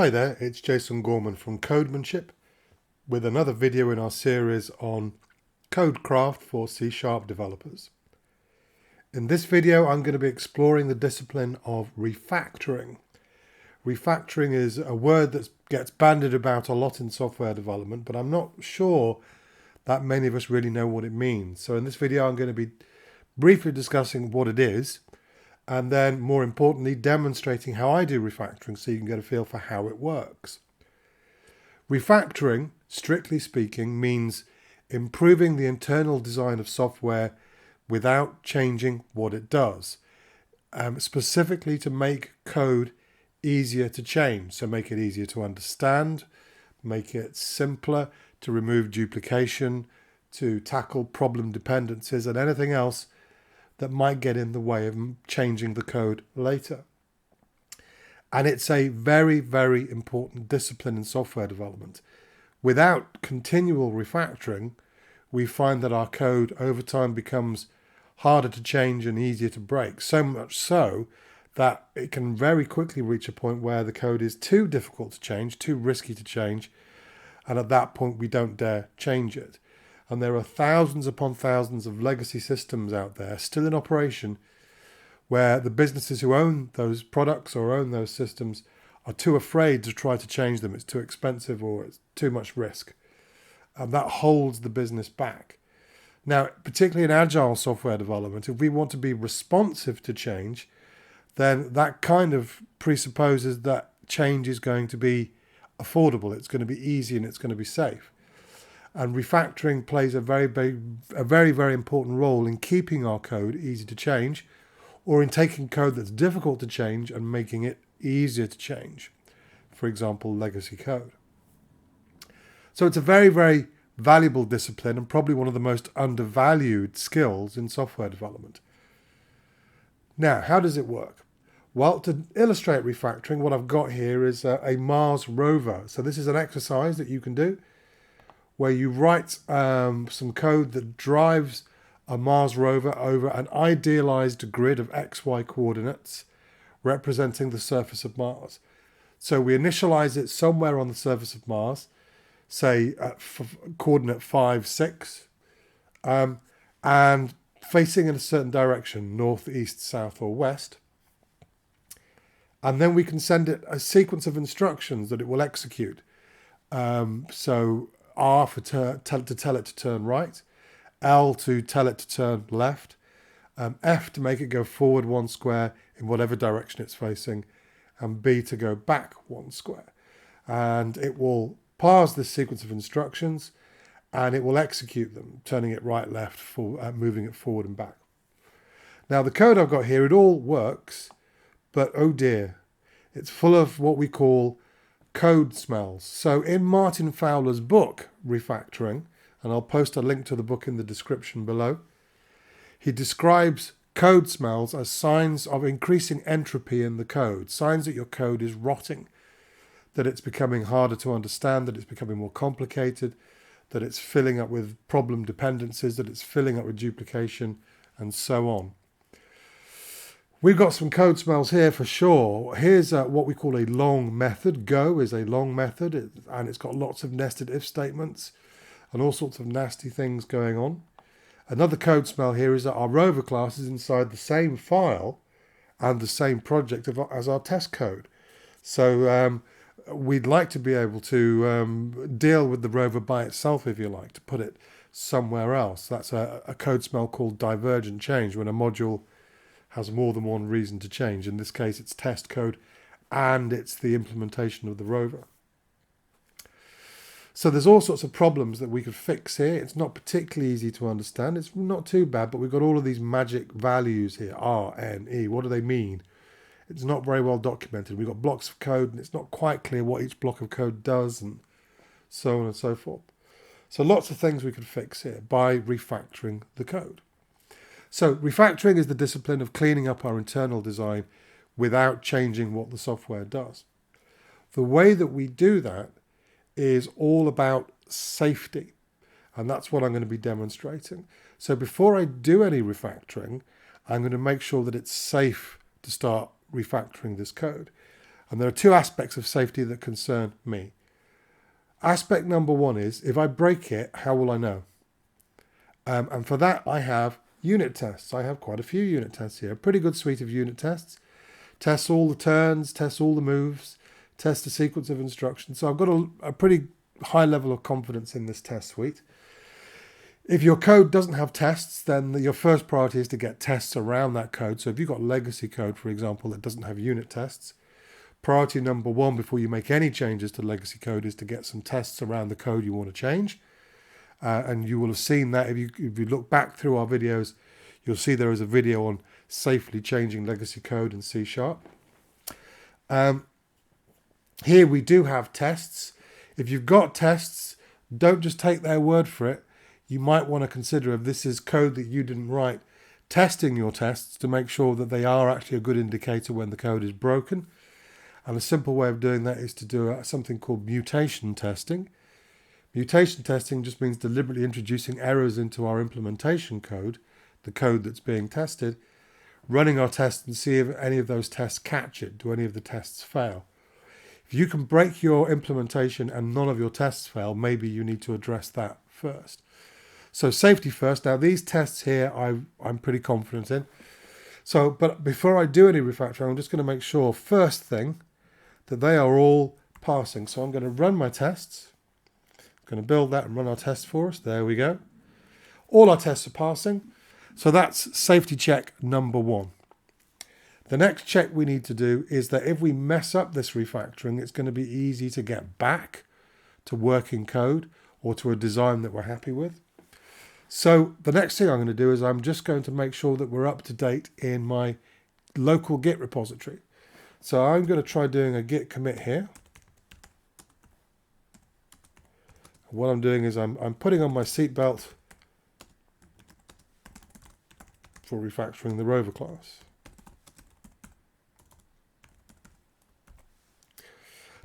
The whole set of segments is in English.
Hi there, it's Jason Gorman from Codemanship with another video in our series on codecraft for C# developers. In this video, I'm going to be exploring the discipline of refactoring. Refactoring is a word that gets bandied about a lot in software development, but I'm not sure that many of us really know what it means. So in this video, I'm going to be briefly discussing what it is, and then more importantly, demonstrating how I do refactoring so you can get a feel for how it works. Refactoring, strictly speaking, means improving the internal design of software without changing what it does, specifically to make code easier to change. So make it easier to understand, make it simpler, to remove duplication, to tackle problem dependencies and anything else that might get in the way of changing the code later. And it's a very, very important discipline in software development. Without continual refactoring, we find that our code over time becomes harder to change and easier to break. So much so that it can very quickly reach a point where the code is too difficult to change, too risky to change. And at that point, we don't dare change it. And there are thousands upon thousands of legacy systems out there still in operation where the businesses who own those products or own those systems are too afraid to try to change them. It's too expensive or it's too much risk. And that holds the business back. Now, particularly in agile software development, if we want to be responsive to change, then that kind of presupposes that change is going to be affordable. It's going to be easy and it's going to be safe. And refactoring plays a very important role in keeping our code easy to change, or in taking code that's difficult to change and making it easier to change. For example, legacy code. So it's a very valuable discipline and probably one of the most undervalued skills in software development. Now, how does it work? Well, to illustrate refactoring, what I've got here is a Mars rover. So this is an exercise that you can do where you write some code that drives a Mars rover over an idealized grid of XY coordinates representing the surface of Mars. So we initialize it somewhere on the surface of Mars, say at coordinate 5, 6, and facing in a certain direction, north, east, south, or west. And then we can send it a sequence of instructions that it will execute. So R for to tell it to turn right, L to tell it to turn left, F to make it go forward 1 square in whatever direction it's facing, and B to go back 1 square. And it will parse this sequence of instructions and it will execute them, turning it right, left, moving it forward and back. Now the code I've got here, it all works, but oh dear, it's full of what we call code smells. So in Martin Fowler's book, Refactoring, and I'll post a link to the book in the description below, he describes code smells as signs of increasing entropy in the code, signs that your code is rotting, that it's becoming harder to understand, that it's becoming more complicated, that it's filling up with problem dependencies, that it's filling up with duplication, and so on. We've got some code smells here for sure. Here's what we call a long method. Go is a long method, and it's got lots of nested if statements and all sorts of nasty things going on. Another code smell here is that our rover class is inside the same file and the same project as our test code. So we'd like to be able to deal with the rover by itself, if you like, to put it somewhere else. That's a code smell called divergent change, when a module has more than one reason to change. In this case, it's test code and it's the implementation of the rover. So there's all sorts of problems that we could fix here. It's not particularly easy to understand. It's not too bad, but we've got all of these magic values here, R, N, E. What do they mean? It's not very well documented. We've got blocks of code and it's not quite clear what each block of code does and so on and so forth. So lots of things we could fix here by refactoring the code. So refactoring is the discipline of cleaning up our internal design without changing what the software does. The way that we do that is all about safety, and that's what I'm going to be demonstrating. So before I do any refactoring, I'm going to make sure that it's safe to start refactoring this code. And there are two aspects of safety that concern me. Aspect number one is, if I break it, how will I know? And for that, I have unit tests. I have quite a few unit tests here. A pretty good suite of unit tests. Tests all the turns, tests all the moves, tests the sequence of instructions. So I've got a pretty high level of confidence in this test suite. If your code doesn't have tests, then your first priority is to get tests around that code. So if you've got legacy code, for example, that doesn't have unit tests, priority number one before you make any changes to legacy code is to get some tests around the code you want to change. And you will have seen that if you look back through our videos, you'll see there is a video on safely changing legacy code in C#. Here we do have tests. If you've got tests, don't just take their word for it. You might want to consider, if this is code that you didn't write, testing your tests to make sure that they are actually a good indicator when the code is broken. And a simple way of doing that is to do something called mutation testing. Mutation testing just means deliberately introducing errors into our implementation code, the code that's being tested, running our tests and see if any of those tests catch it. Do any of the tests fail? If you can break your implementation and none of your tests fail, maybe you need to address that first. So safety first. Now these tests here I'm pretty confident in. So, but before I do any refactoring, I'm just going to make sure, first thing, that they are all passing. So I'm going to run my tests. I'm going to build that and run our test for us. There we go. All our tests are passing. So that's safety check number one. The next check we need to do is that if we mess up this refactoring, it's going to be easy to get back to working code or to a design that we're happy with. So the next thing I'm going to do is I'm just going to make sure that we're up to date in my local Git repository. So I'm going to try doing a Git commit here. What I'm doing is I'm putting on my seatbelt for refactoring the rover class.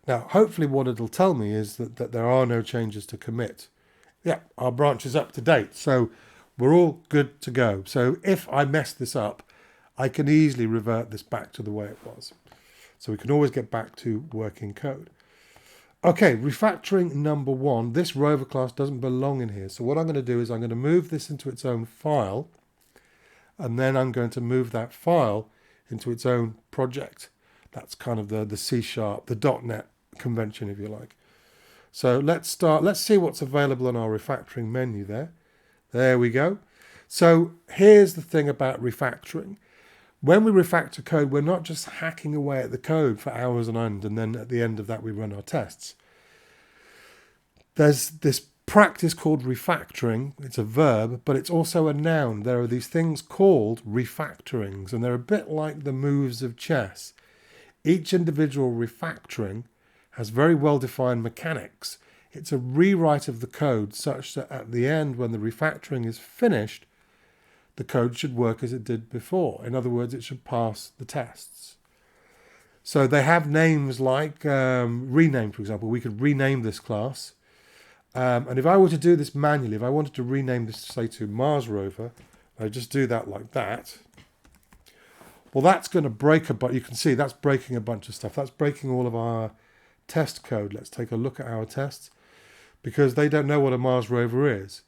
Now, hopefully what it'll tell me is that there are no changes to commit. Yeah, our branch is up to date, so we're all good to go. So if I mess this up, I can easily revert this back to the way it was. So we can always get back to working code. Okay, refactoring number one. This rover class doesn't belong in here. So what I'm going to do is I'm going to move this into its own file, and then I'm going to move that file into its own project. That's kind of the C#, the .NET convention, if you like. So let's see what's available on our refactoring menu there. There we go. So here's the thing about refactoring. When we refactor code, we're not just hacking away at the code for hours on end, and then at the end of that we run our tests. There's this practice called refactoring. It's a verb, but it's also a noun. There are these things called refactorings, and they're a bit like the moves of chess. Each individual refactoring has very well-defined mechanics. It's a rewrite of the code such that at the end, when the refactoring is finished, the code should work as it did before. In other words, it should pass the tests. So they have names like rename, for example. We could rename this class. And if I were to do this manually, if I wanted to rename this, say, to Mars rover, I just do that like that. Well, that's going to break you can see that's breaking a bunch of stuff. That's breaking all of our test code. Let's take a look at our tests, because they don't know what a Mars rover is.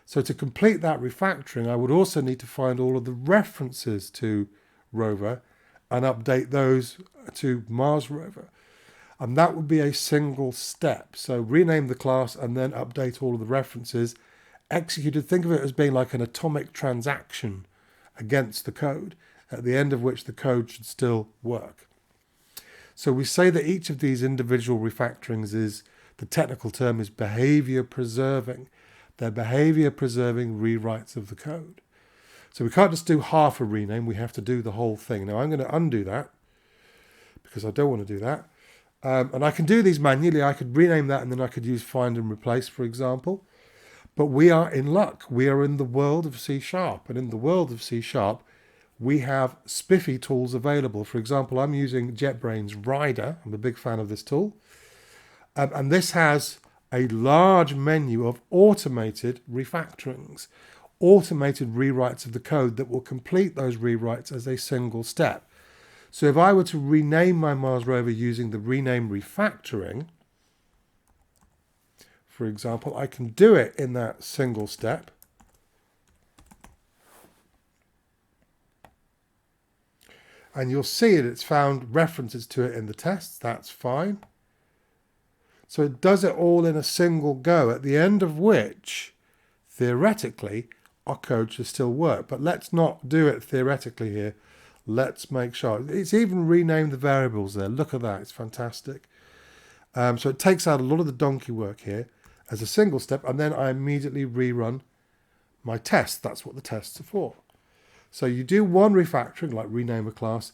So to complete that refactoring, I would also need to find all of the references to rover and update those to Mars rover. And that would be a single step. So rename the class and then update all of the references. Executed, think of it as being like an atomic transaction against the code, at the end of which the code should still work. So we say that each of these individual refactorings is, the technical term is behavior preserving. They're behavior preserving rewrites of the code. So we can't just do half a rename, we have to do the whole thing. Now I'm going to undo that because I don't want to do that. And I can do these manually. I could rename that and then I could use find and replace, for example. But we are in luck. We are in the world of C#. And in the world of C#, we have spiffy tools available. For example, I'm using JetBrains Rider. I'm a big fan of this tool. And this has a large menu of automated refactorings, automated rewrites of the code that will complete those rewrites as a single step. So if I were to rename my Mars rover using the rename refactoring, for example, I can do it in that single step. And you'll see it's found references to it in the tests. That's fine. So it does it all in a single go, at the end of which, theoretically, our code should still work. But let's not do it theoretically here. Let's make sure. It's even renamed the variables there. Look at that. It's fantastic. So it takes out a lot of the donkey work here as a single step, and then I immediately rerun my test. That's what the tests are for. So you do one refactoring, like rename a class,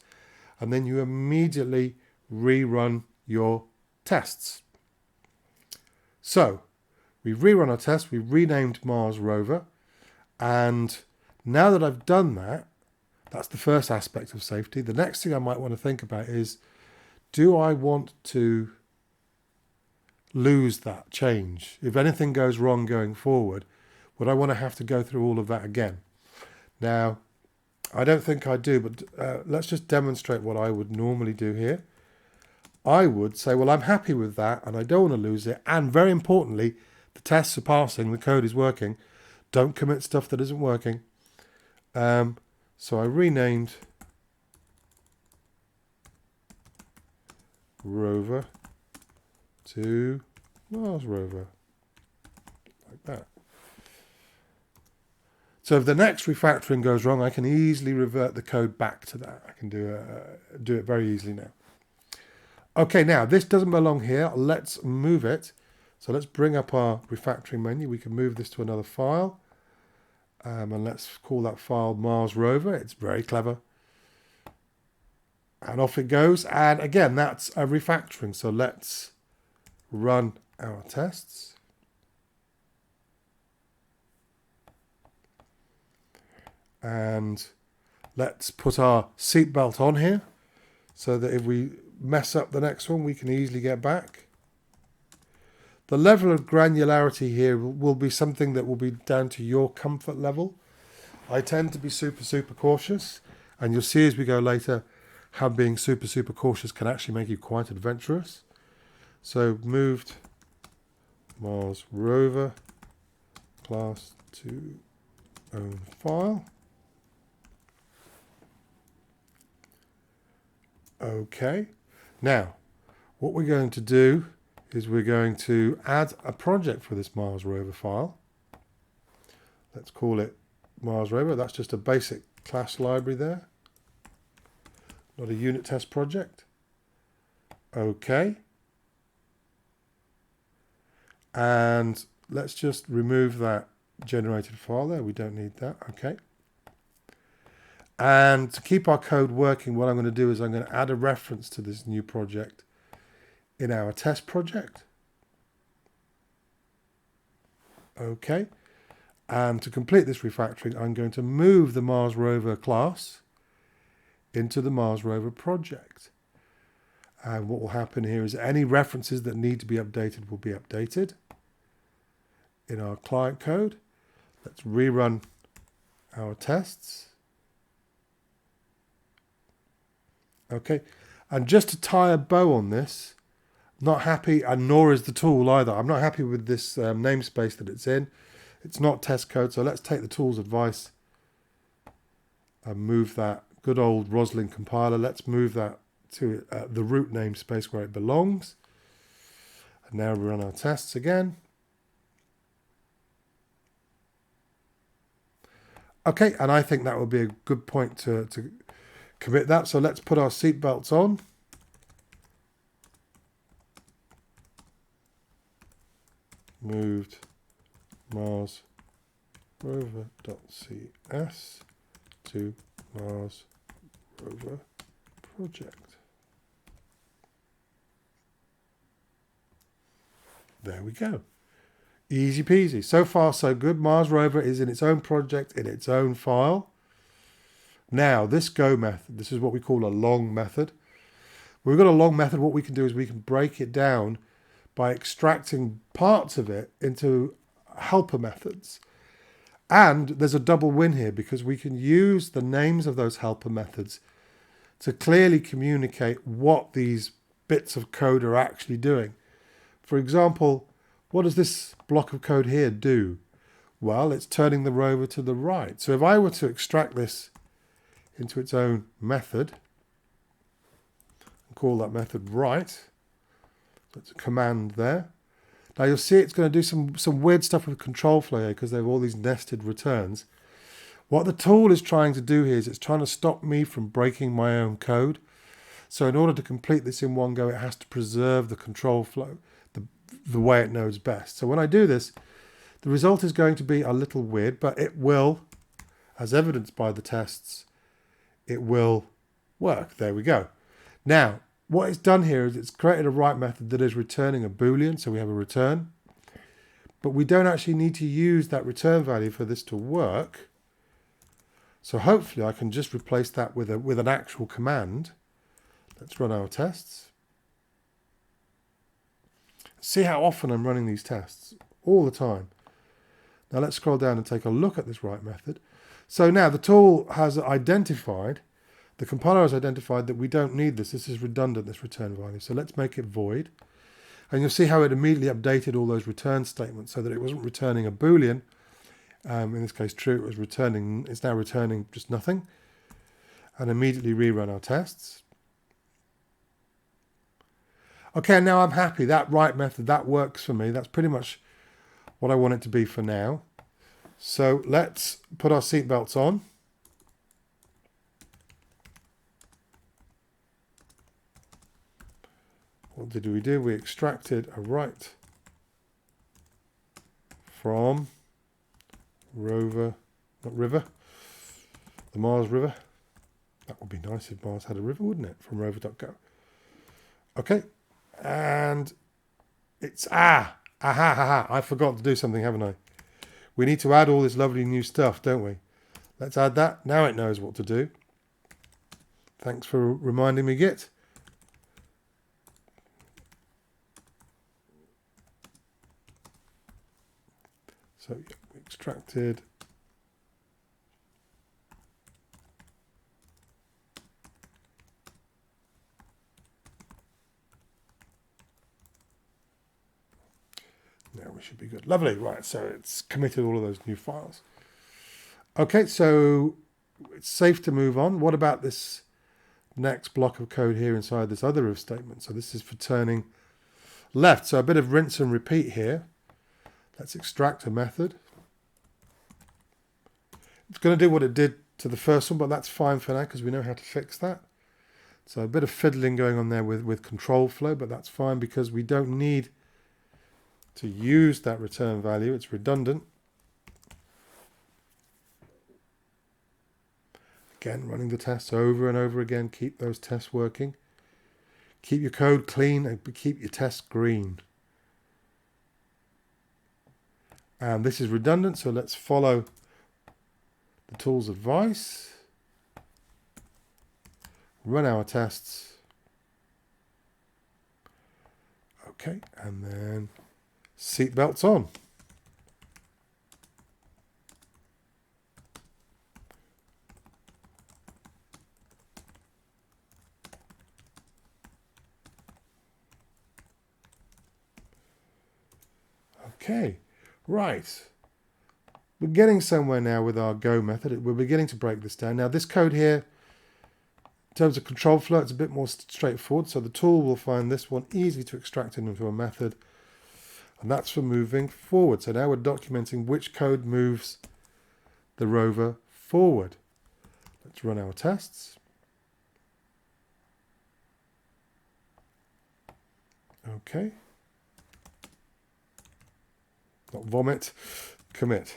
and then you immediately rerun your tests. So we've rerun our test, we've renamed Mars rover, and now that I've done that, that's the first aspect of safety. The next thing I might want to think about is, do I want to lose that change? If anything goes wrong going forward, would I want to have to go through all of that again? Now, I don't think I do, but let's just demonstrate what I would normally do here. I would say, well, I'm happy with that, and I don't want to lose it. And very importantly, the tests are passing, the code is working. Don't commit stuff that isn't working. So I renamed rover to Mars rover, like that. So if the next refactoring goes wrong, I can easily revert the code back to that. I can do it very easily now. Okay, now this doesn't belong here. Let's move it. So let's bring up our refactoring menu. We can move this to another file. And let's call that file Mars rover. It's very clever. And off it goes. And again, that's a refactoring. So let's run our tests. And let's put our seatbelt on here so that if we mess up the next one, we can easily get back. The level of granularity here will be something that will be down to your comfort level. I tend to be super cautious, and you'll see as we go later how being super cautious can actually make you quite adventurous. So moved Mars rover class to own file. Okay, now what we're going to do is we're going to add a project for this Mars rover file. Let's call it Mars rover. That's just a basic class library there, not a unit test project. Okay, and let's just remove that generated file there. We don't need that. Okay. And to keep our code working, what I'm going to do is I'm going to add a reference to this new project in our test project. Okay. And to complete this refactoring, I'm going to move the Mars rover class into the Mars rover project. And what will happen here is any references that need to be updated will be updated in our client code. Let's rerun our tests. Okay, and just to tie a bow on this, not happy, and nor is the tool either. I'm not happy with this namespace that it's in. It's not test code, so let's take the tool's advice and move that good old Roslyn compiler. Let's move that to the root namespace where it belongs. And now we run our tests again. Okay, and I think that would be a good point to commit that. So let's put our seatbelts on. Moved Mars rover.cs to Mars rover project. There we go. Easy peasy. So far, so good. Mars rover is in its own project, in its own file. Now, this go method, this is what we call a long method. When we've got a long method, what we can do is we can break it down by extracting parts of it into helper methods. And there's a double win here because we can use the names of those helper methods to clearly communicate what these bits of code are actually doing. For example, what does this block of code here do? Well, it's turning the rover to the right. So if I were to extract this into its own method and call that method right, that's a command there. Now you'll see it's going to do some weird stuff with control flow here because they have all these nested returns. What the tool is trying to do here is it's trying to stop me from breaking my own code. So in order to complete this in one go, it has to preserve the control flow the way it knows best. So when I do this, the result is going to be a little weird, but it will, as evidenced by the tests, it will work. There we go. Now, what it's done here is it's created a write method that is returning a Boolean, so we have a return. But we don't actually need to use that return value for this to work. So hopefully I can just replace that with an actual command. Let's run our tests. See how often I'm running these tests, all the time. Now let's scroll down and take a look at this write method. So now the tool has identified, the compiler has identified that we don't need this. This is redundant, this return value. So let's make it void. And you'll see how it immediately updated all those return statements so that it wasn't returning a Boolean. In this case, true, it's now returning just nothing. And immediately rerun our tests. Okay, now I'm happy. That write method, that works for me. That's pretty much what I want it to be for now. So let's put our seatbelts on. What did we do? We extracted a write from rover, not river, the Mars river. That would be nice if Mars had a river, wouldn't it? From rover.go. Okay. And it's, I forgot to do something, haven't I? We need to add all this lovely new stuff, don't we? Let's add that. Now it knows what to do. Thanks for reminding me, Git. So we extracted. Now we should be good. Lovely. Right, so it's committed all of those new files. Okay, so it's safe to move on. What about this next block of code here inside this other if statement? So this is for turning left. So a bit of rinse and repeat here. Let's extract a method. It's going to do what it did to the first one, but that's fine for now because we know how to fix that. So a bit of fiddling going on there with control flow, but that's fine because we don't need to use that return value. It's redundant. Again, running the tests over and over again. Keep those tests working. Keep your code clean and keep your tests green. And this is redundant, so let's follow the tool's advice. Run our tests. Okay, and then seatbelts on. Okay, right. We're getting somewhere now with our go method. We're beginning to break this down. Now this code here, in terms of control flow, it's a bit more straightforward. So the tool will find this one easy to extract into a method. And that's for moving forward. So now we're documenting which code moves the rover forward. Let's run our tests. Okay. Not vomit, commit.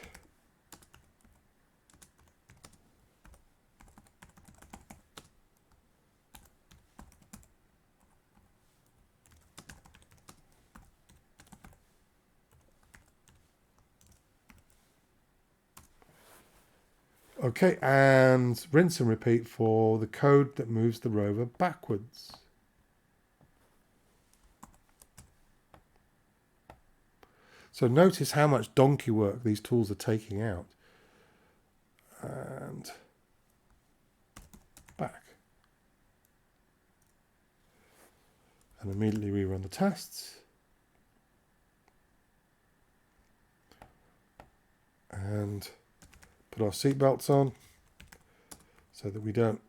Okay, and rinse and repeat for the code that moves the rover backwards. So notice how much donkey work these tools are taking out. And back. and immediately rerun the tests. And put our seatbelts on so that we don't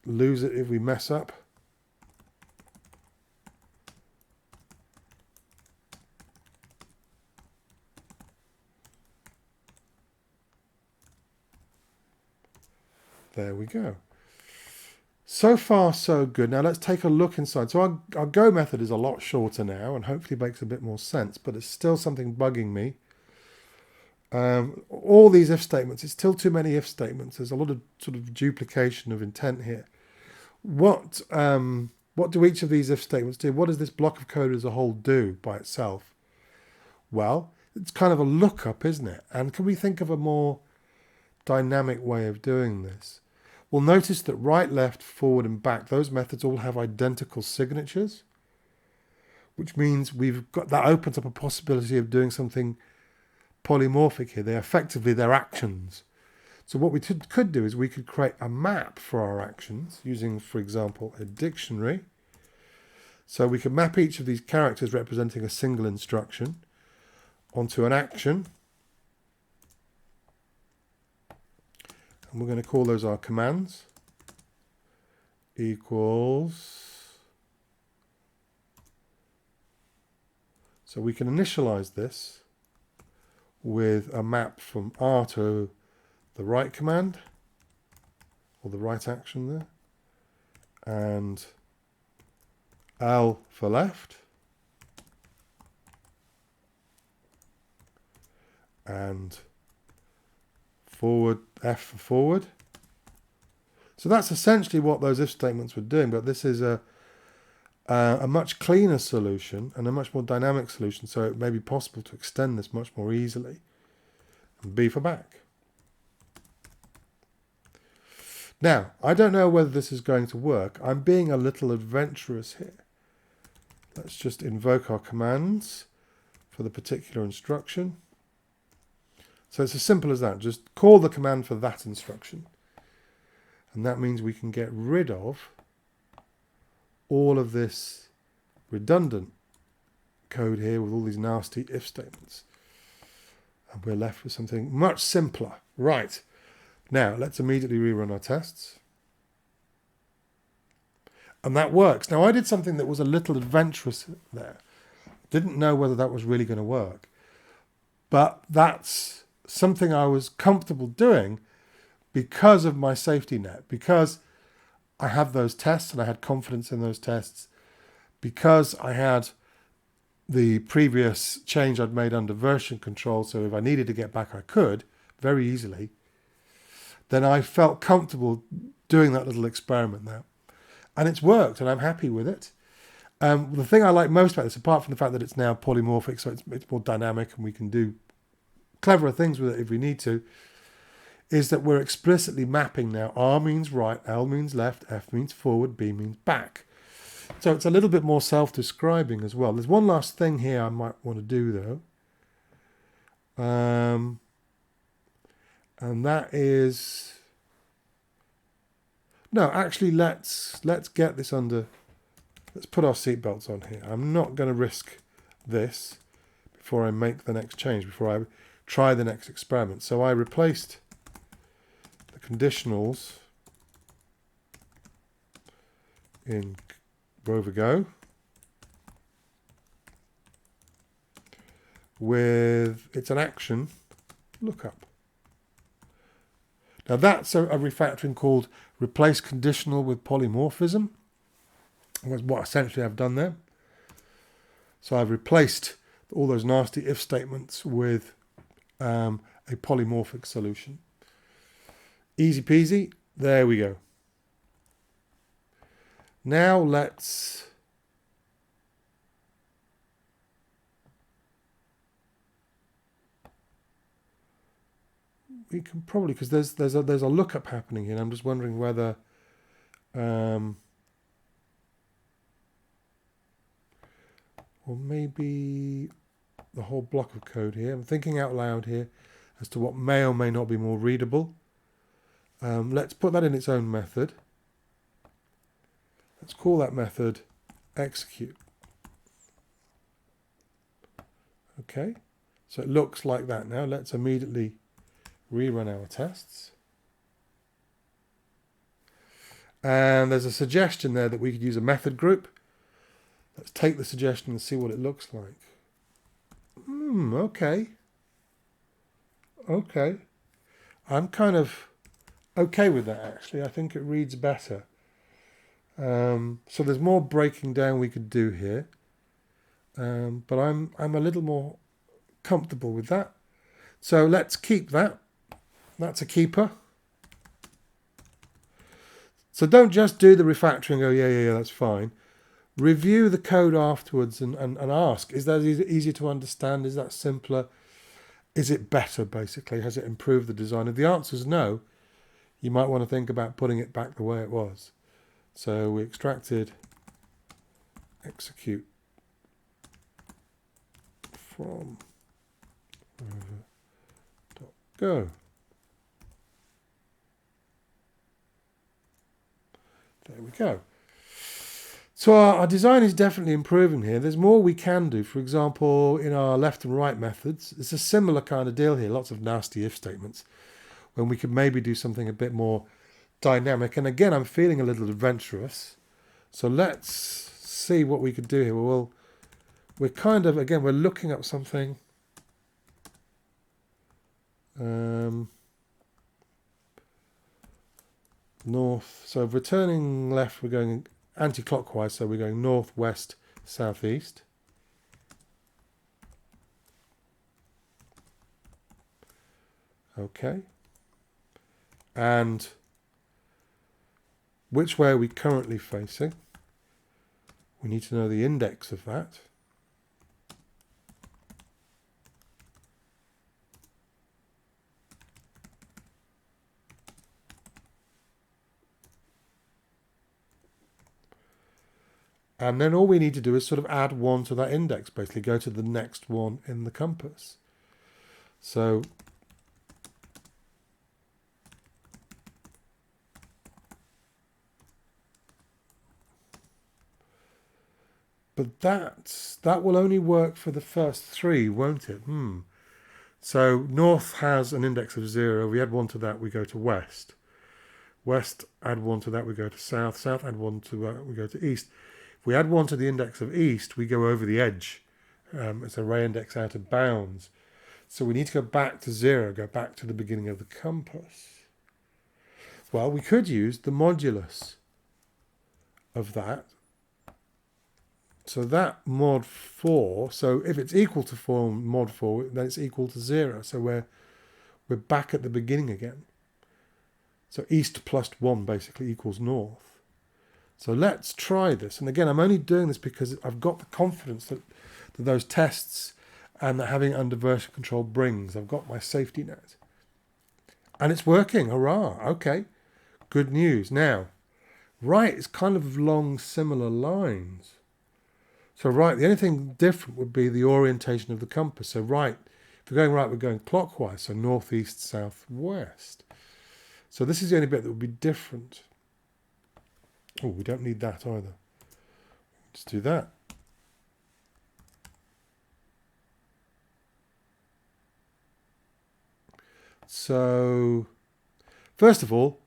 lose it if we mess up. There we go. So far, so good. Now let's take a look inside. So our go method is a lot shorter now and hopefully makes a bit more sense, but it's still something bugging me. All these if statements, it's still too many if statements. There's a lot of sort of duplication of intent here. What do each of these if statements do? What does this block of code as a whole do by itself? Well, it's kind of a lookup, isn't it? And can we think of a more dynamic way of doing this? Well, notice that right, left, forward, and back, those methods all have identical signatures, which means we've got that opens up a possibility of doing something polymorphic here. They're actions. So what we could do is we could create a map for our actions using, for example, a dictionary. So we could map each of these characters representing a single instruction onto an action. And we're going to call those our commands. Equals. So we can initialize this with a map from R to the right command, or the right action there, and L for left, and forward, F for forward. So that's essentially what those if statements were doing, but this is a much cleaner solution and a much more dynamic solution, so it may be possible to extend this much more easily. And B for back. Now, I don't know whether this is going to work. I'm being a little adventurous here. Let's just invoke our commands for the particular instruction. So it's as simple as that. Just call the command for that instruction. And that means we can get rid of all of this redundant code here with all these nasty if statements. And we're left with something much simpler. Right. Now, let's immediately rerun our tests. And that works. Now, I did something that was a little adventurous there. Didn't know whether that was really going to work. But that's something I was comfortable doing because of my safety net. Because I have those tests and I had confidence in those tests. Because I had the previous change I'd made under version control. So if I needed to get back, I could very easily. Then I felt comfortable doing that little experiment there. And it's worked, and I'm happy with it. The thing I like most about this, apart from the fact that it's now polymorphic, so it's more dynamic and we can do cleverer things with it if we need to, is that we're explicitly mapping now. R means right, L means left, F means forward, B means back. So it's a little bit more self-describing as well. There's one last thing here I might want to do, though. And that is, no, actually let's get this under, let's put our seatbelts on here. I'm not going to risk this before I make the next change, before I try the next experiment. So I replaced the conditionals in Rover Go with, it's an action lookup. Now that's a refactoring called replace conditional with polymorphism. That's what essentially I've done there. So I've replaced all those nasty if statements with a polymorphic solution. Easy peasy. There we go. Now let's we can probably, because there's a lookup happening here, and I'm just wondering whether or maybe the whole block of code here. I'm thinking out loud here as to what may or may not be more readable. Let's put that in its own method. Let's call that method execute. Okay, so it looks like that now. Let's immediately rerun our tests. And there's a suggestion there that we could use a method group. Let's take the suggestion and see what it looks like. Okay. Okay. I'm kind of okay with that, actually. I think it reads better. So there's more breaking down we could do here. But I'm a little more comfortable with that. So let's keep that. That's a keeper. So don't just do the refactoring and go, yeah, that's fine. Review the code afterwards and ask, is that easier to understand? Is that simpler? Is it better, basically? Has it improved the design? If the answer is no, you might want to think about putting it back the way it was. So we extracted execute from go. There we go. So our design is definitely improving here. There's more we can do. For example, in our left and right methods, it's a similar kind of deal here. Lots of nasty if statements when we could maybe do something a bit more dynamic. And again, I'm feeling a little adventurous. So let's see what we could do here. Well, we're kind of, again, we're looking up something. North. So returning left, we're going anti-clockwise. So we're going north, west, southeast. Okay. And which way are we currently facing? We need to know the index of that. And then all we need to do is sort of add one to that index, basically go to the next one in the compass. So but that will only work for the first three, won't it? So north has an index of 0. We add 1 to that, we go to west. West, add 1 to that, we go to south. South, add 1 to that, we go to east. If we add 1 to the index of east, we go over the edge. It's an array index out of bounds. So we need to go back to 0, go back to the beginning of the compass. Well, we could use the modulus of that. So that mod 4, so if it's equal to 4 mod 4, then it's equal to 0. So we're back at the beginning again. So east plus 1 basically equals north. So let's try this. And again, I'm only doing this because I've got the confidence that those tests and that having it under version control brings. I've got my safety net. And it's working. Hurrah. Okay. Good news. Now, right is kind of along similar lines. So right, the only thing different would be the orientation of the compass. So right, if we're going right, we're going clockwise. So northeast, southwest. So this is the only bit that would be different. Oh, we don't need that either. Let's do that. So, first of all,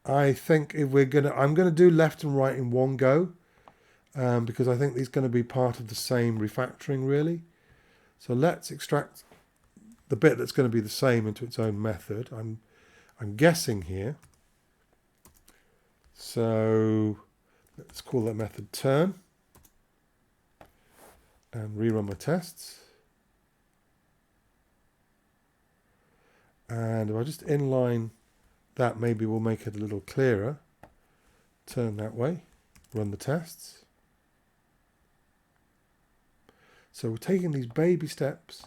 I think if I'm going to do left and right in one go, because I think these are going to be part of the same refactoring, really. So let's extract the bit that's going to be the same into its own method. I'm guessing here. So let's call that method turn and rerun my tests. And if I just inline that, maybe we'll make it a little clearer. Turn that way, run the tests. So we're taking these baby steps.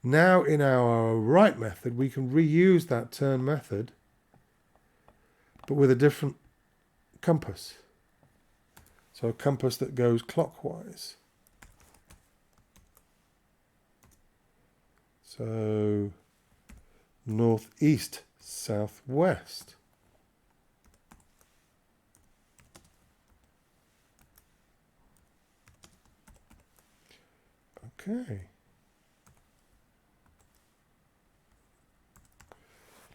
Now in our right method, we can reuse that turn method, but with a different compass. So a compass that goes clockwise. So northeast, southwest. Okay.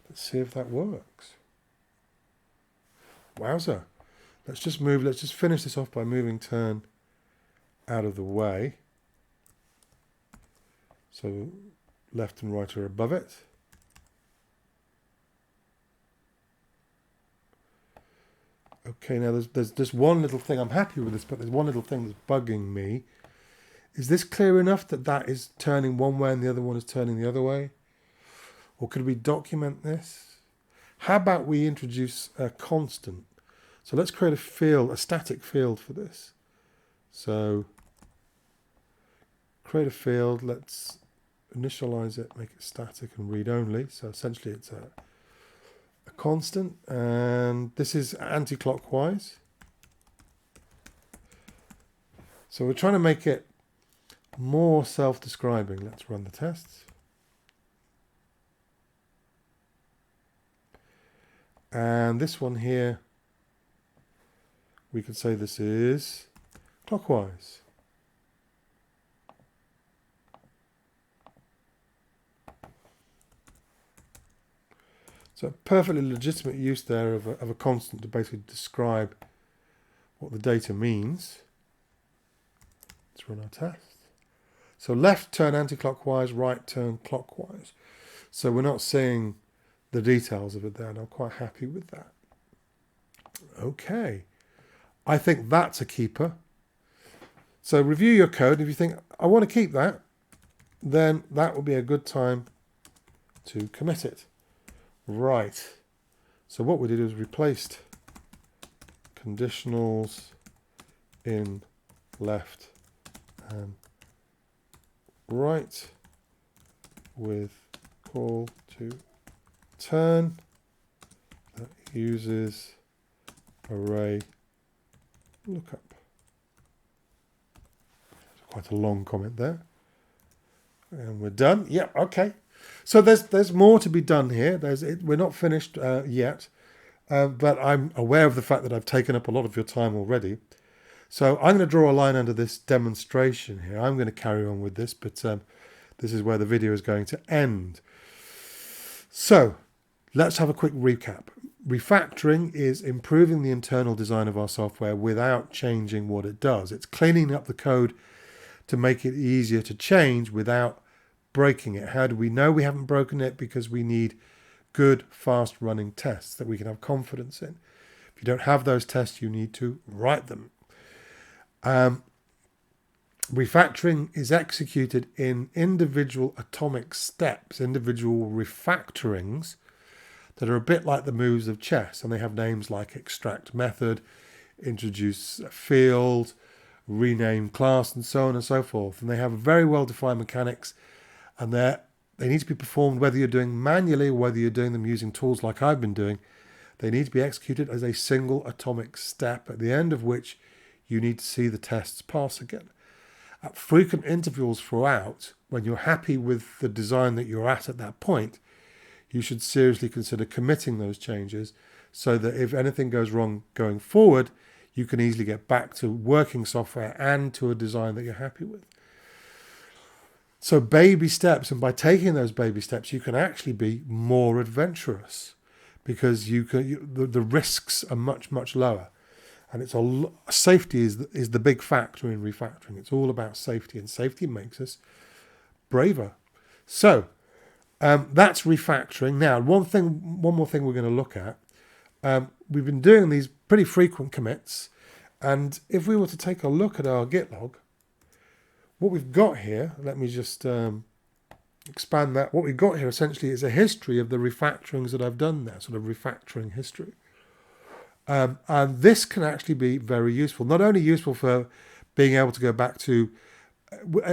Let's see if that works. Wowzer. Let's just finish this off by moving turn out of the way. So left and right are above it. Okay, now there's just one little thing. I'm happy with this, but there's one little thing that's bugging me. Is this clear enough that that is turning one way and the other one is turning the other way? Or could we document this? How about we introduce a constant? So let's create a field, a static field for this. So create a field, let's initialize it, make it static and read only. So essentially it's a constant, and this is anti-clockwise. So we're trying to make it more self-describing. Let's run the tests. And this one here, we could say this is clockwise. So a perfectly legitimate use there of a constant to basically describe what the data means. Let's run our test. So left turn anti-clockwise, right turn clockwise. So we're not seeing the details of it there, and I'm quite happy with that. Okay. I think that's a keeper. So review your code. If you think, I want to keep that, then that will be a good time to commit it. Right. So what we did is replaced conditionals in left and right with call to turn that uses array lookup. Quite a long comment there. And we're done. Yeah, okay. So there's more to be done here. We're not finished yet, but I'm aware of the fact that I've taken up a lot of your time already. So I'm going to draw a line under this demonstration here. I'm going to carry on with this, but this is where the video is going to end. So let's have a quick recap. Refactoring is improving the internal design of our software without changing what it does. It's cleaning up the code to make it easier to change without breaking it. How do we know we haven't broken it? Because we need good, fast running tests that we can have confidence in. If you don't have those tests, you need to write them. Refactoring is executed in individual atomic steps, individual refactorings that are a bit like the moves of chess, and they have names like extract method, introduce a field, rename class, and so on and so forth. And they have very well-defined mechanics, and they need to be performed whether you're doing manually or whether you're doing them using tools like I've been doing. They need to be executed as a single atomic step, at the end of which you need to see the tests pass again. At frequent intervals throughout, when you're happy with the design that you're at that point, you should seriously consider committing those changes so that if anything goes wrong going forward, you can easily get back to working software and to a design that you're happy with. So baby steps, and by taking those baby steps, you can actually be more adventurous because the risks are much, much lower. And it's safety is the big factor in refactoring. It's all about safety, and safety makes us braver. So that's refactoring. Now, one more thing we're going to look at. We've been doing these pretty frequent commits, and if we were to take a look at our Git log, what we've got here, let me just expand that. What we've got here essentially is a history of the refactorings that I've done there, sort of refactoring history. And this can actually be very useful, not only useful for being able to go back to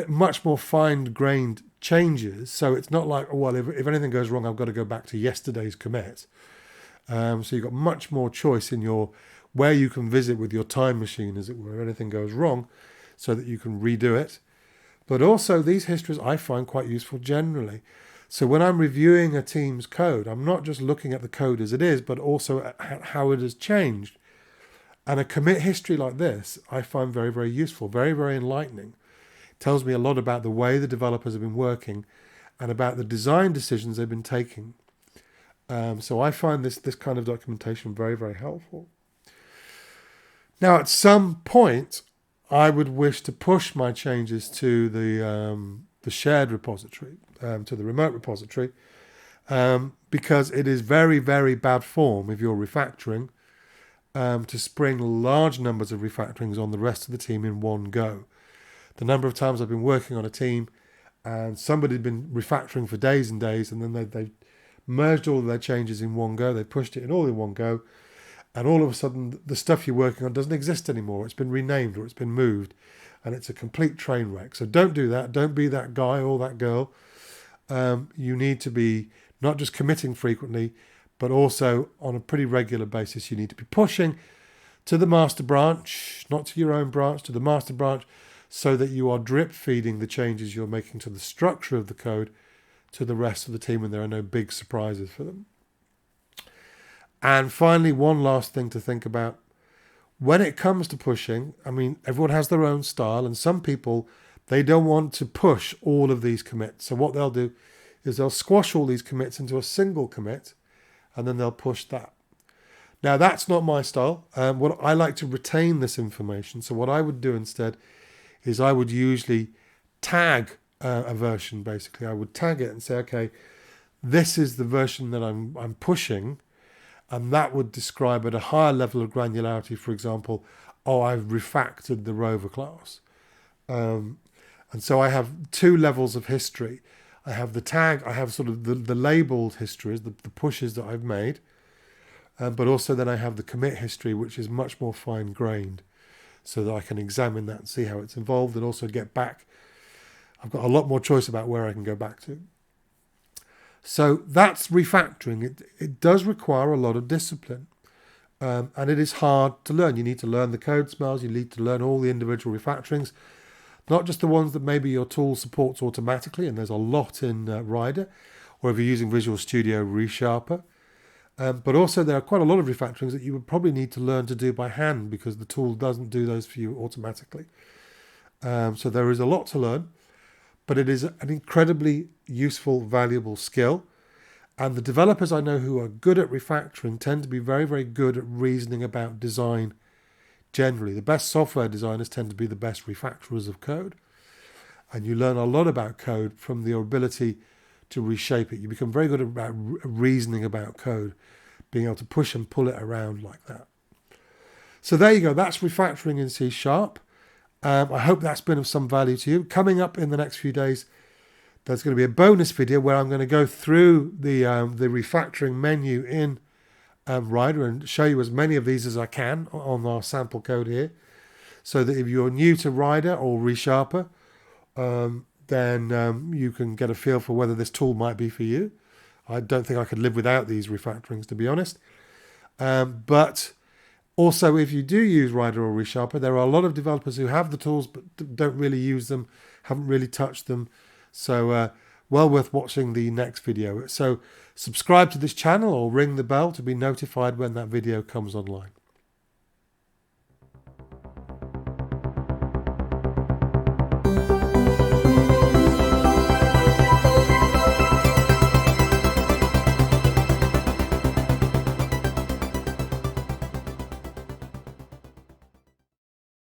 much more fine-grained changes. So it's not like, oh, well, if anything goes wrong, I've got to go back to yesterday's commit. So you've got much more choice in where you can visit with your time machine, as it were, if anything goes wrong, so that you can redo it. But also these histories I find quite useful generally. So when I'm reviewing a team's code, I'm not just looking at the code as it is, but also at how it has changed. And a commit history like this, I find very, very useful, very, very enlightening. tells me a lot about the way the developers have been working and about the design decisions they've been taking. So I find this kind of documentation very, very helpful. Now, at some point, I would wish to push my changes to the shared repository, to the remote repository, because it is very, very bad form if you're refactoring to spring large numbers of refactorings on the rest of the team in one go. The number of times I've been working on a team and somebody had been refactoring for days and days, and then they merged all of their changes in one go, they pushed it all in one go, and all of a sudden the stuff you're working on doesn't exist anymore. It's been renamed or it's been moved, and it's a complete train wreck. So don't do that. Don't be that guy or that girl. You need to be not just committing frequently, but also on a pretty regular basis. You need to be pushing to the master branch, not to your own branch, to the master branch, so that you are drip feeding the changes you're making to the structure of the code to the rest of the team, and there are no big surprises for them. And finally, one last thing to think about. When it comes to pushing, I mean, everyone has their own style, and some people, they don't want to push all of these commits. So what they'll do is they'll squash all these commits into a single commit, and then they'll push that. Now, that's not my style. What I like to retain this information. So what I would do instead is I would usually tag a version, basically. I would tag it and say, okay, this is the version that I'm pushing, and that would describe at a higher level of granularity, for example, oh, I've refactored the rover class. And so I have two levels of history. I have the tag, I have sort of the labeled histories, the pushes that I've made, but also then I have the commit history, which is much more fine-grained, so that I can examine that and see how it's evolved and also get back. I've got a lot more choice about where I can go back to. So that's refactoring. It does require a lot of discipline, and it is hard to learn. You need to learn the code smells. You need to learn all the individual refactorings, not just the ones that maybe your tool supports automatically, and there's a lot in Rider, or if you're using Visual Studio ReSharper. But also there are quite a lot of refactorings that you would probably need to learn to do by hand because the tool doesn't do those for you automatically. So there is a lot to learn, but it is an incredibly useful, valuable skill. And the developers I know who are good at refactoring tend to be very, very good at reasoning about design generally. The best software designers tend to be the best refactorers of code. And you learn a lot about code from your ability to reshape it. You become very good at reasoning about code, being able to push and pull it around like that. So there you go. That's refactoring in C#. I hope that's been of some value to you. Coming up in the next few days, there's going to be a bonus video where I'm going to go through the refactoring menu in Rider and show you as many of these as I can on our sample code here, so that if you're new to Rider or ReSharper, then you can get a feel for whether this tool might be for you. I don't think I could live without these refactorings, to be honest. But also, if you do use Rider or ReSharper, there are a lot of developers who have the tools but don't really use them, haven't really touched them. So well worth watching the next video. So subscribe to this channel or ring the bell to be notified when that video comes online.